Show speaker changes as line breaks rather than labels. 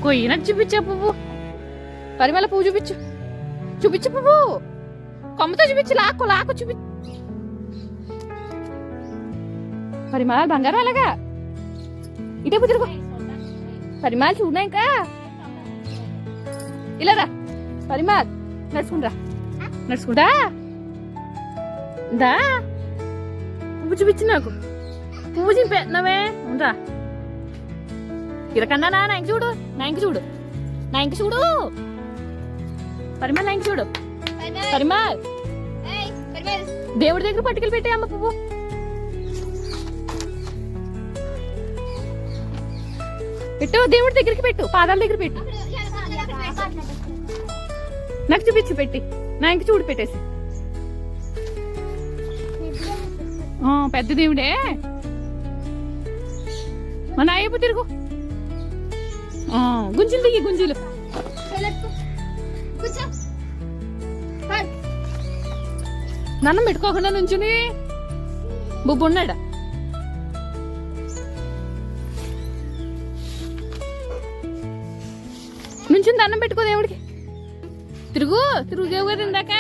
కొయ్యినట్టు చూపించా పువ్వు. పరిమళ పువ్వు చూపించు, చూపించు పువ్వు. కొమ్మతో చూపించు, లాక్కు లాక్కు చూపి. పరిమళ బంగారం అలాగా ఇటే తిరుగు. పరిమళ చూడా ఇంకా ఇలా రా. పరిమళ నడుచుకుంటా, నడుచుకుంటా దా. పువ్వు చూపించు నాకు. పువ్వు చూపెట్టినవే ఉండరా. ఇరకన్నా నా ఇంక చూడు, నా ఇంక చూడు, నా ఇంక చూడు. పరిమళ నా ఇంక చూడు. పరిమళ దేవుడి దగ్గర పట్టుకెళ్ళి పెట్టే అమ్మ పువ్వు. పెట్టు, దేవుడి దగ్గరికి పెట్టు, పాదాల దగ్గర పెట్టు. నాకు చూపించు పెట్టి. నా ఇంక చూడు పెట్టేసి. పెద్ద దేవుడే. మన అయ్యపు తిరుగు. గుంజీలు దిగి, గుంజీలు. నన్ను పెట్టుకోకుండా నుంచుని బుబ్బు ఉన్నాడా. నుంచుని దండం పెట్టుకో దేవుడికి. తిరుగు, తిరుగు దేవుడు కదా ఇందాక.